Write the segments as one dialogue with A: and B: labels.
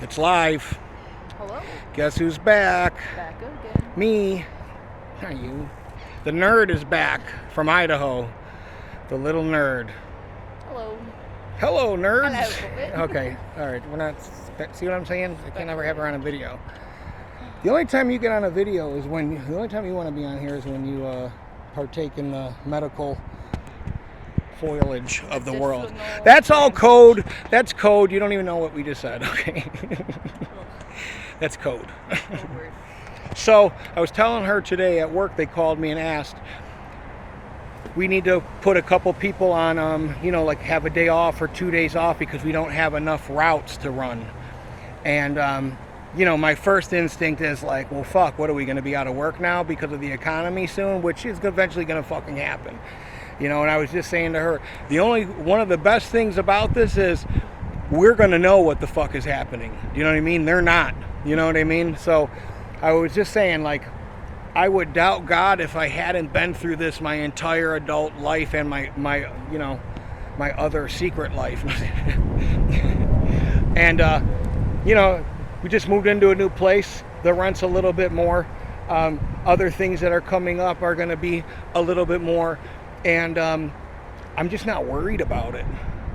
A: It's live.
B: Hello?
A: Guess who's back?
B: Back again.
A: Me. Not you. The nerd is back from Idaho. The little nerd.
B: Hello.
A: Hello, nerds.
B: Hello.
A: Okay, all right. We're not. See what I'm saying? I can't ever have her on a video. The only time you get on a video is when. The only time you want to be on here is when you partake in the medical foliage of the world. That's all code. That's code. You don't even know what we just said. Okay. That's code. So I was telling her today at work, they called me and asked, we need to put a couple people on, like have a day off or 2 days off because we don't have enough routes to run. And, my first instinct is like, well, fuck, what are we going to be out of work now because of the economy soon, which is eventually going to fucking happen. And I was just saying to her, one of the best things about this is we're going to know what the fuck is happening. Do you know what I mean? They're not. You know what I mean? So I was just saying, like, I would doubt God if I hadn't been through this my entire adult life and my other secret life. And, we just moved into a new place. The rent's a little bit more. Other things that are coming up are going to be a little bit more. And I'm just not worried about it.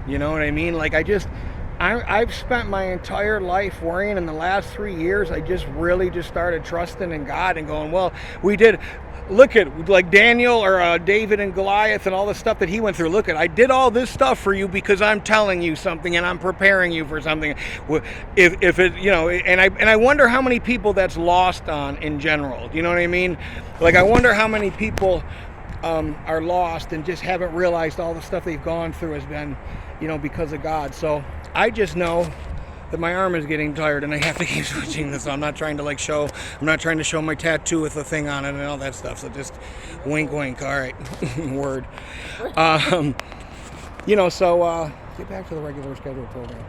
A: You know what I mean? Like, I've spent my entire life worrying. In the last 3 years, I just really just started trusting in God and going, well, we did. Look at, like, Daniel or David and Goliath and all the stuff that he went through. Look at, I did all this stuff for you because I'm telling you something and I'm preparing you for something. If it, and I wonder how many people that's lost on in general. Do you know what I mean? Like, I wonder how many people are lost and just haven't realized all the stuff they've gone through has been, because of God. So I just know that my arm is getting tired and I have to keep switching this. I'm not trying to show my tattoo with a thing on it and all that stuff. So just wink, wink. All right. Word. So get back to the regular scheduled program.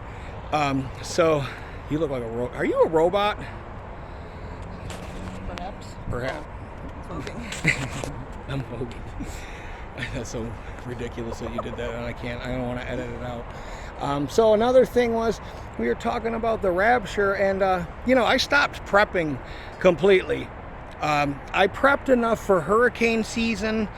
A: So you look like a robot. Are you a robot? Perhaps. I'm hoping. That's so ridiculous that you did that, and I don't want to edit it out. So another thing was, we were talking about the rapture, and I stopped prepping completely. I prepped enough for hurricane season,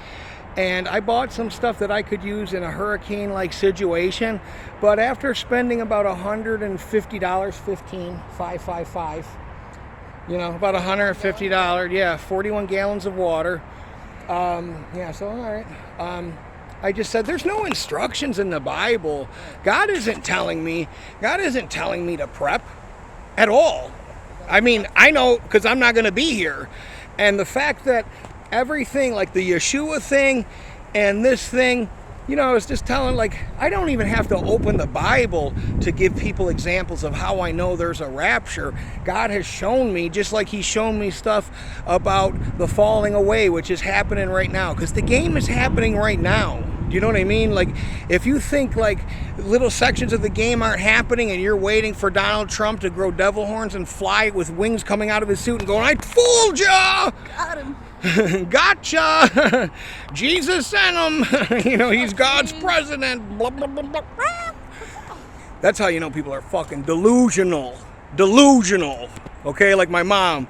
A: and I bought some stuff that I could use in a hurricane-like situation. But after spending about $150, $555, about $150, 41 gallons of water. So all right. I just said there's no instructions in the Bible. God isn't telling me to prep at all. I mean, I know because I'm not going to be here. And the fact that everything, like the Yeshua thing and this thing, I was just telling, like, I don't even have to open the Bible to give people examples of how I know there's a rapture. God has shown me, just like he's shown me stuff about the falling away, which is happening right now. Because the game is happening right now. Do you know what I mean? Like, if you think, like, little sections of the game aren't happening and you're waiting for Donald Trump to grow devil horns and fly with wings coming out of his suit and going, I fooled ya!
B: Got him.
A: Gotcha! Jesus sent him. He's God's president. Blah, blah, blah, blah. That's how you know people are fucking delusional. Okay, like my mom.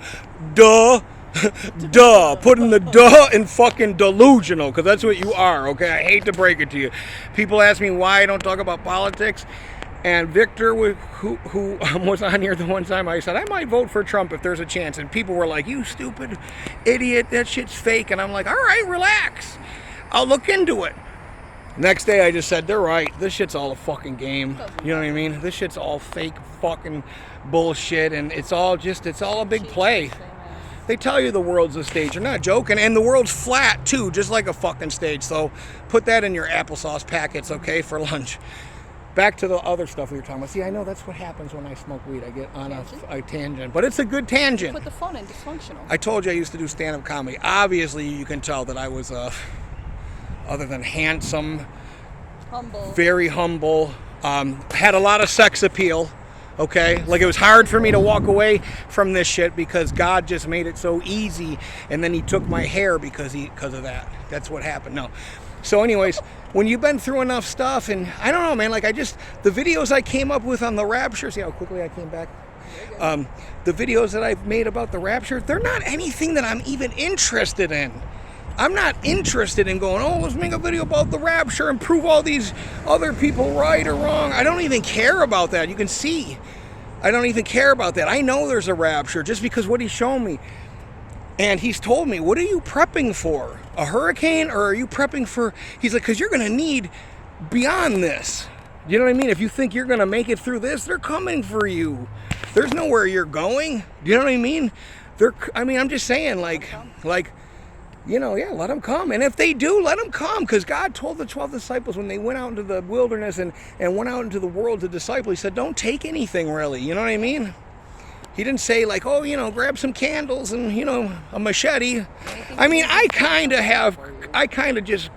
A: Duh. Putting the duh in fucking delusional, because that's what you are. Okay, I hate to break it to you. People ask me why I don't talk about politics. And Victor, who was on here the one time, I said, I might vote for Trump if there's a chance. And people were like, you stupid idiot, that shit's fake. And I'm like, all right, relax. I'll look into it. Next day, I just said, they're right. This shit's all a fucking game. You know what I mean? This shit's all fake fucking bullshit. And it's all a big play. They tell you the world's a stage. You're not joking. And the world's flat, too, just like a fucking stage. So put that in your applesauce packets, okay, for lunch. Back to the other stuff we were talking about. See, I know that's what happens when I smoke weed. I get on a tangent. But it's a good tangent.
B: Put the phone in dysfunctional.
A: I told you I used to do stand-up comedy. Obviously, you can tell that I was, other than handsome,
B: humble,
A: very humble, had a lot of sex appeal. Okay? Like, it was hard for me to walk away from this shit because God just made it so easy. And then he took my hair because of that. That's what happened. No. So anyways, when you've been through enough stuff, and I don't know, man, like the videos I came up with on the rapture, see how quickly I came back? The videos that I've made about the rapture, they're not anything that I'm even interested in. I'm not interested in going, oh, let's make a video about the rapture and prove all these other people right or wrong. I don't even care about that. You can see. I don't even care about that. I know there's a rapture just because what he's shown me. And he's told me, what are you prepping for? A hurricane, or are you prepping for... He's like, because you're going to need beyond this. You know what I mean? If you think you're going to make it through this, they're coming for you. There's nowhere you're going. Do you know what I mean? I'm just saying, like, you know, yeah, let them come. And if they do, let them come. Because God told the 12 disciples when they went out into the wilderness and went out into the world to disciple, he said, don't take anything really. You know what I mean? He didn't say like, oh, you know, grab some candles and, you know, a machete. I mean, I kind of just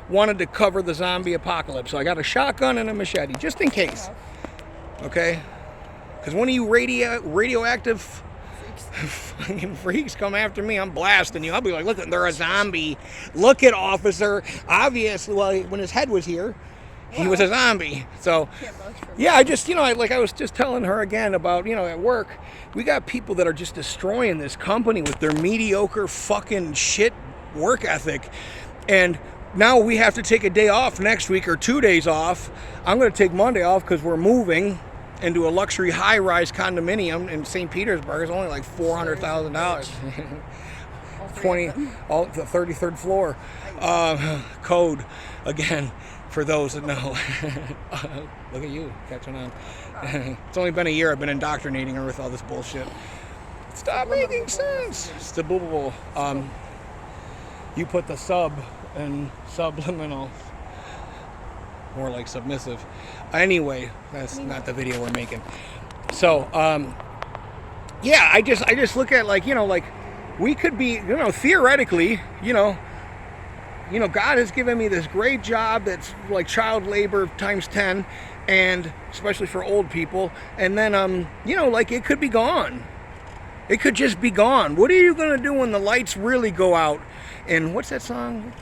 A: wanted to cover the zombie apocalypse. So I got a shotgun and a machete, just in case. Okay? Because one of you radioactive fucking freaks come after me, I'm blasting you. I'll be like, look, they're a zombie. Look at officer. Obviously, well, when his head was here, he was a zombie. So, yeah, I just, you know, I was just telling her again about, you know, at work, we got people that are just destroying this company with their mediocre fucking shit work ethic. And now we have to take a day off next week or 2 days off. I'm going to take Monday off because we're moving into a luxury high-rise condominium in St. Petersburg. It's only like $400,000. The 33rd floor. Code, again, for those that know. Look at you, catching on. It's only been a year I've been indoctrinating her with all this bullshit. Stop making sense. Subliminal. You put the sub and subliminal. More like submissive. Anyway, that's not the video we're making. So, yeah, I just look at, like, you know, like, we could be, you know, theoretically, you know, God has given me this great job that's like child labor times 10, and especially for old people. And then, you know, like, it could be gone. It could just be gone. What are you going to do when the lights really go out? And what's that song?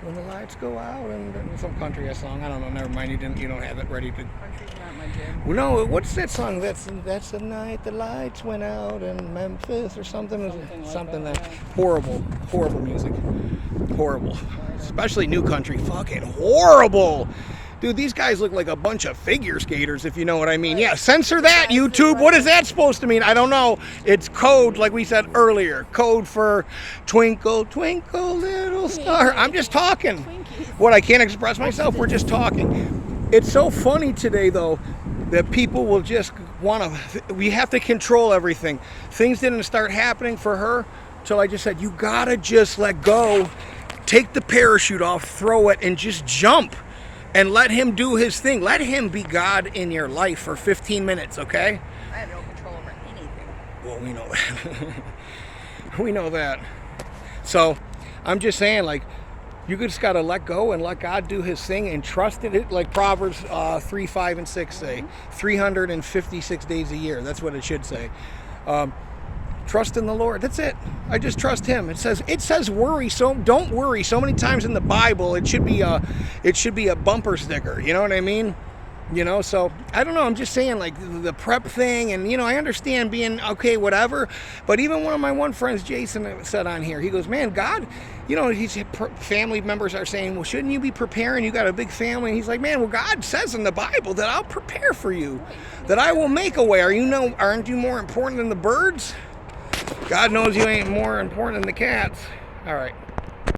A: When the lights go out, and some country song. I don't know. Never mind. You don't have it ready to.
B: Country's not my jam.
A: Well, no. What's that song? That's the night the lights went out in Memphis or something. Something that
B: yeah.
A: Horrible music. Horrible. Especially new country. Fucking horrible. Dude, these guys look like a bunch of figure skaters, if you know what I mean. Yeah, censor that, YouTube. What is that supposed to mean? I don't know. It's code, like we said earlier. Code for twinkle, twinkle, little star. I'm just talking. What, I can't express myself? We're just talking. It's so funny today, though, that people will just want to... We have to control everything. Things didn't start happening for her till I just said, you gotta just let go. Take the parachute off, throw it, and just jump. And let him do his thing. Let him be God in your life for 15 minutes, okay?
B: I have no control over anything.
A: Well, we know that. We know that. So, I'm just saying, like, you just got to let go and let God do his thing and trust in it, like Proverbs 3, 5, and 6 say. 356 days a year. That's what it should say. Trust in the Lord. That's it. I just trust him. It says worry, so don't worry. So many times in the Bible, it should be a bumper sticker. You know what I mean? You know, so I don't know. I'm just saying, like, the prep thing, and, you know, I understand being okay, whatever. But even one of my friends, Jason, said on here, he goes, man, God, you know, his family members are saying, well, shouldn't you be preparing? You got a big family. And he's like, man, well, God says in the Bible that I'll prepare for you, that I will make a way. Aren't you more important than the birds? God knows you ain't more important than the cats. All right.